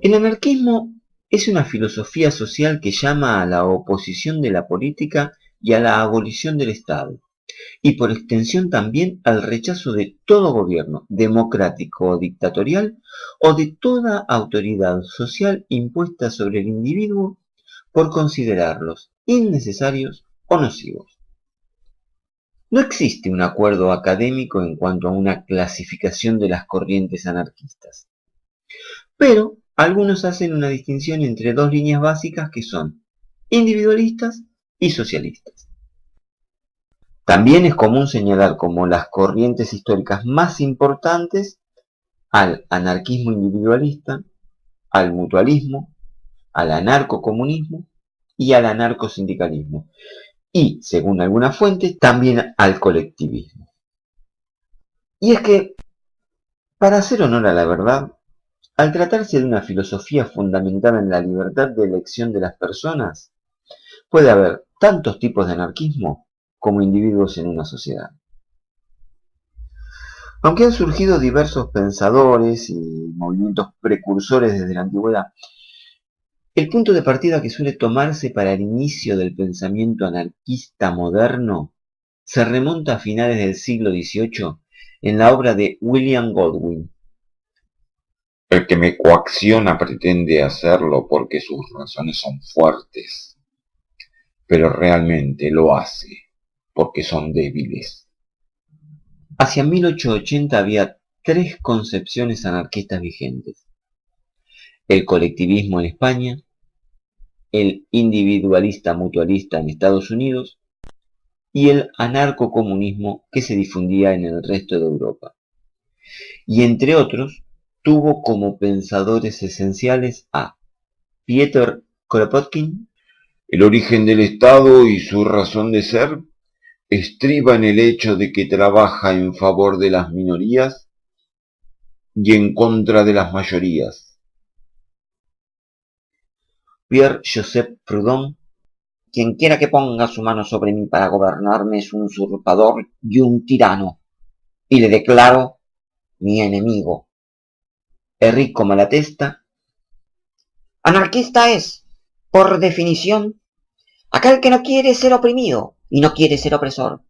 El anarquismo es una filosofía social que llama a la oposición de la política y a la abolición del Estado, y por extensión también al rechazo de todo gobierno, democrático o dictatorial, o de toda autoridad social impuesta sobre el individuo por considerarlos innecesarios o nocivos. No existe un acuerdo académico en cuanto a una clasificación de las corrientes anarquistas, pero algunos hacen una distinción entre dos líneas básicas que son individualistas y socialistas. También es común señalar como las corrientes históricas más importantes al anarquismo individualista, al mutualismo, al anarcocomunismo y al anarcosindicalismo, y, según algunas fuentes, también al colectivismo. Y es que, para hacer honor a la verdad, al tratarse de una filosofía fundamentada en la libertad de elección de las personas, puede haber tantos tipos de anarquismo como individuos en una sociedad. Aunque han surgido diversos pensadores y movimientos precursores desde la antigüedad, el punto de partida que suele tomarse para el inicio del pensamiento anarquista moderno se remonta a finales del siglo XVIII en la obra de William Godwin. El que me coacciona pretende hacerlo porque sus razones son fuertes, pero realmente lo hace porque son débiles. Hacia 1880 había tres concepciones anarquistas vigentes: el colectivismo en España, el individualista mutualista en Estados Unidos y el anarcocomunismo que se difundía en el resto de Europa. Y entre otros, tuvo como pensadores esenciales a Piotr Kropotkin. El origen del Estado y su razón de ser estriba en el hecho de que trabaja en favor de las minorías y en contra de las mayorías. Pierre-Joseph Proudhon: quien quiera que ponga su mano sobre mí para gobernarme es un usurpador y un tirano, y le declaro mi enemigo. Enrico Malatesta: anarquista es, por definición, aquel que no quiere ser oprimido y no quiere ser opresor,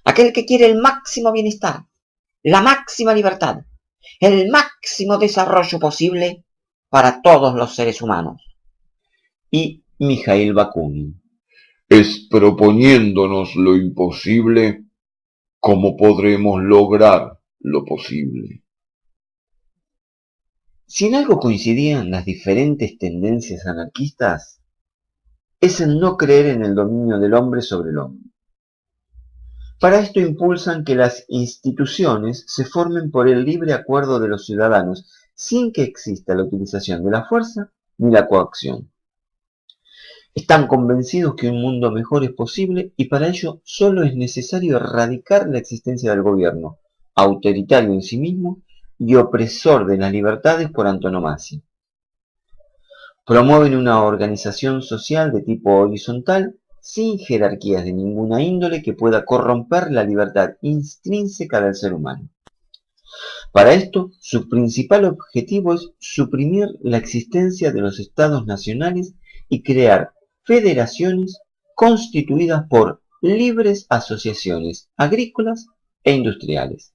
aquel que quiere el máximo bienestar, la máxima libertad, el máximo desarrollo posible para todos los seres humanos. Y Mikhail Bakunin: Es proponiéndonos lo imposible como podremos lograr lo posible. si en algo coincidían las diferentes tendencias anarquistas, es en no creer en el dominio del hombre sobre el hombre. Para esto impulsan que las instituciones se formen por el libre acuerdo de los ciudadanos, sin que exista la utilización de la fuerza ni la coacción. Están convencidos que un mundo mejor es posible y para ello solo es necesario erradicar la existencia del gobierno, autoritario en sí mismo y opresor de las libertades por antonomasia. Promueven una organización social de tipo horizontal, sin jerarquías de ninguna índole que pueda corromper la libertad intrínseca del ser humano. Para esto, su principal objetivo es suprimir la existencia de los estados nacionales y crear federaciones constituidas por libres asociaciones agrícolas e industriales.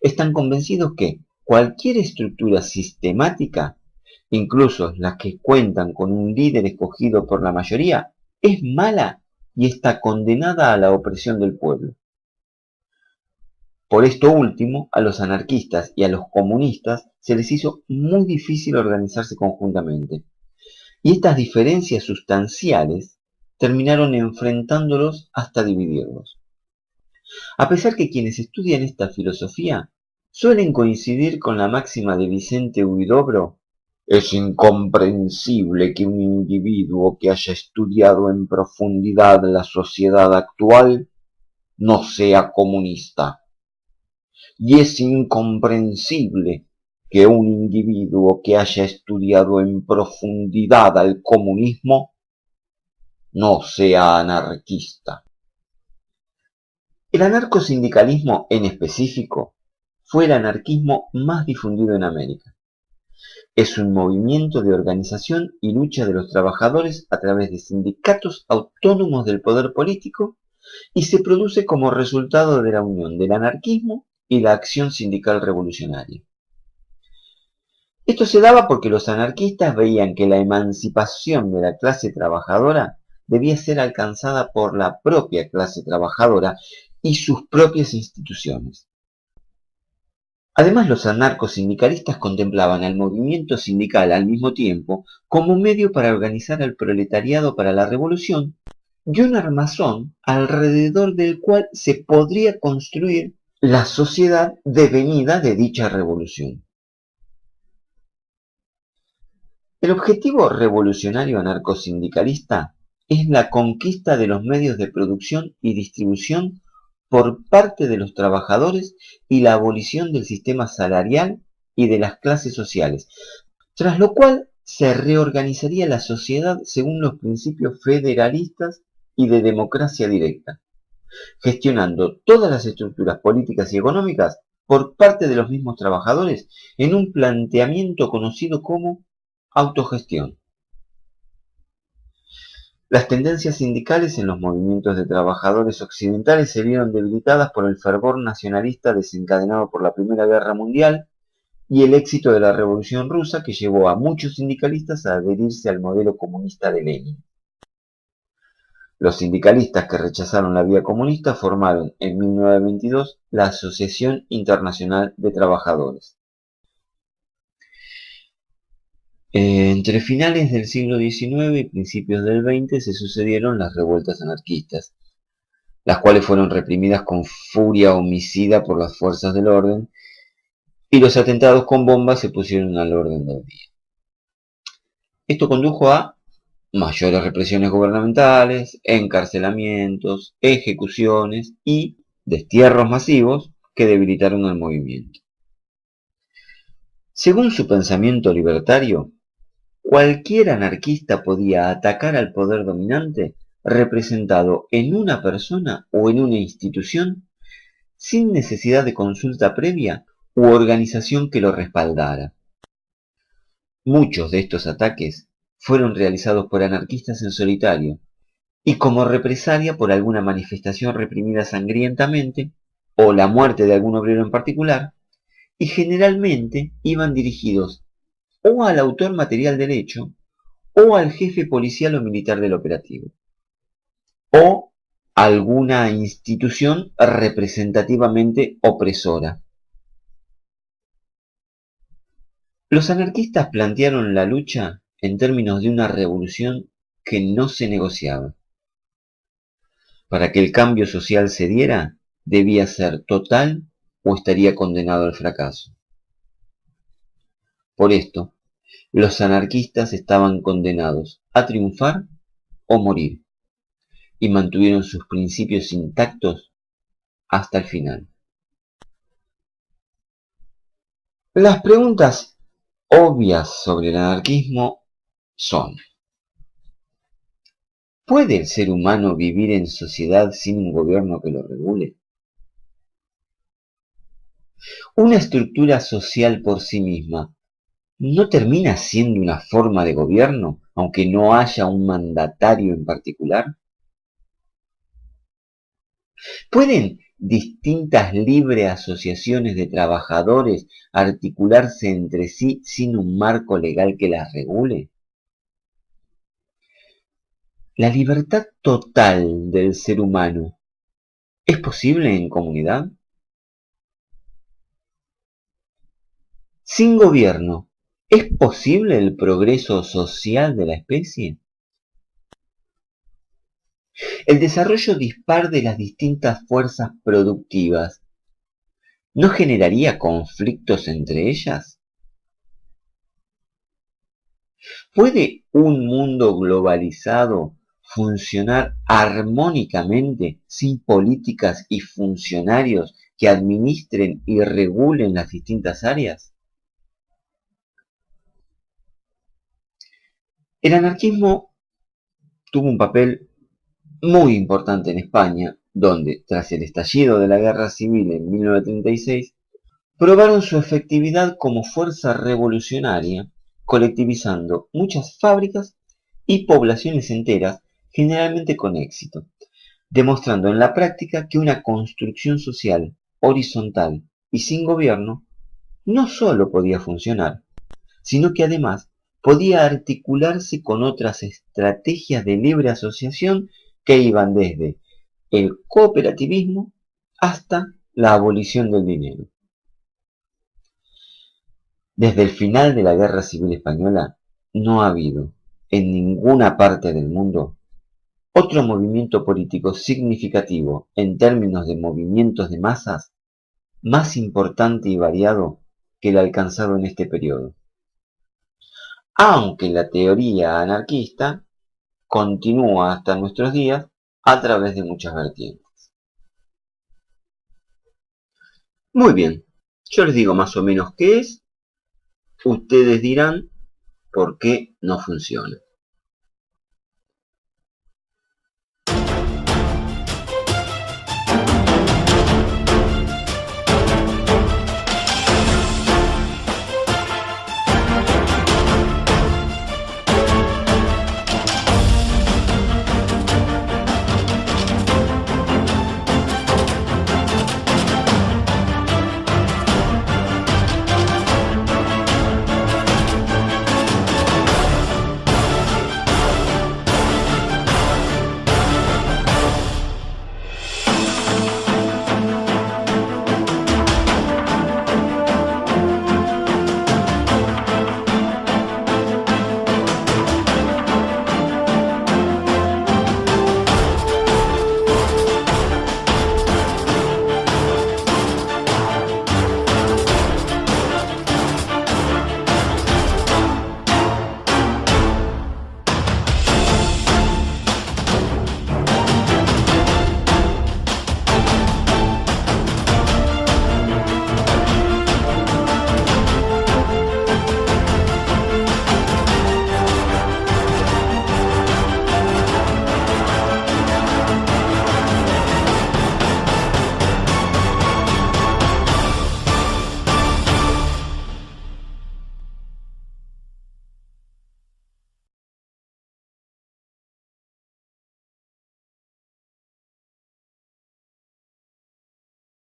Están convencidos que cualquier estructura sistemática, incluso las que cuentan con un líder escogido por la mayoría, es mala y está condenada a la opresión del pueblo. Por esto último, a los anarquistas y a los comunistas se les hizo muy difícil organizarse conjuntamente, y estas diferencias sustanciales terminaron enfrentándolos hasta dividirlos. A pesar que quienes estudian esta filosofía suelen coincidir con la máxima de Vicente Huidobro: Es incomprensible que un individuo que haya estudiado en profundidad la sociedad actual no sea comunista. Y es incomprensible que un individuo que haya estudiado en profundidad al comunismo no sea anarquista. el anarcosindicalismo en específico fue el anarquismo más difundido en América. Es un movimiento de organización y lucha de los trabajadores a través de sindicatos autónomos del poder político y se produce como resultado de la unión del anarquismo y la acción sindical revolucionaria. Esto se daba porque los anarquistas veían que la emancipación de la clase trabajadora debía ser alcanzada por la propia clase trabajadora y sus propias instituciones. Además, los anarcosindicalistas contemplaban al movimiento sindical al mismo tiempo como medio para organizar al proletariado para la revolución y un armazón alrededor del cual se podría construir la sociedad devenida de dicha revolución. El objetivo revolucionario anarcosindicalista es la conquista de los medios de producción y distribución por parte de los trabajadores y la abolición del sistema salarial y de las clases sociales, tras lo cual se reorganizaría la sociedad según los principios federalistas y de democracia directa, gestionando todas las estructuras políticas y económicas por parte de los mismos trabajadores en un planteamiento conocido como autogestión. Las tendencias sindicales en los movimientos de trabajadores occidentales se vieron debilitadas por el fervor nacionalista desencadenado por la Primera Guerra Mundial y el éxito de la Revolución Rusa, que llevó a muchos sindicalistas a adherirse al modelo comunista de Lenin. Los sindicalistas que rechazaron la vía comunista formaron en 1922 la Asociación Internacional de Trabajadores. Entre finales del siglo XIX y principios del XX se sucedieron las revueltas anarquistas, las cuales fueron reprimidas con furia homicida por las fuerzas del orden, y los atentados con bombas se pusieron al orden del día. Esto condujo a mayores represiones gubernamentales, encarcelamientos, ejecuciones y destierros masivos que debilitaron al movimiento. Según su pensamiento libertario, cualquier anarquista podía atacar al poder dominante representado en una persona o en una institución sin necesidad de consulta previa u organización que lo respaldara. Muchos de estos ataques fueron realizados por anarquistas en solitario y como represalia por alguna manifestación reprimida sangrientamente o la muerte de algún obrero en particular, y generalmente iban dirigidos o al autor material del hecho, o al jefe policial o militar del operativo, o alguna institución representativamente opresora. Los anarquistas plantearon la lucha en términos de una revolución que no se negociaba. Para que el cambio social se diera, debía ser total o estaría condenado al fracaso. Por esto, los anarquistas estaban condenados a triunfar o morir, y mantuvieron sus principios intactos hasta el final. Las preguntas obvias sobre el anarquismo son: ¿puede el ser humano vivir en sociedad sin un gobierno que lo regule? ¿Una estructura social por sí misma no termina siendo una forma de gobierno, aunque no haya un mandatario en particular? ¿Pueden distintas libres asociaciones de trabajadores articularse entre sí sin un marco legal que las regule? ¿La libertad total del ser humano es posible en comunidad? Sin gobierno, ¿es posible el progreso social de la especie? El desarrollo dispar de las distintas fuerzas productivas ¿no generaría conflictos entre ellas? ¿Puede un mundo globalizado funcionar armónicamente sin políticas y funcionarios que administren y regulen las distintas áreas? El anarquismo tuvo un papel muy importante en España, donde, tras el estallido de la Guerra Civil en 1936, probaron su efectividad como fuerza revolucionaria colectivizando muchas fábricas y poblaciones enteras, generalmente con éxito, demostrando en la práctica que una construcción social horizontal y sin gobierno no solo podía funcionar, sino que además podía articularse con otras estrategias de libre asociación que iban desde el cooperativismo hasta la abolición del dinero. Desde el final de la Guerra Civil Española no ha habido, en ninguna parte del mundo, otro movimiento político significativo en términos de movimientos de masas más importante y variado que el alcanzado en este periodo. Aunque la teoría anarquista continúa hasta nuestros días a través de muchas vertientes. Muy bien, yo les digo más o menos qué es, ustedes dirán por qué no funciona.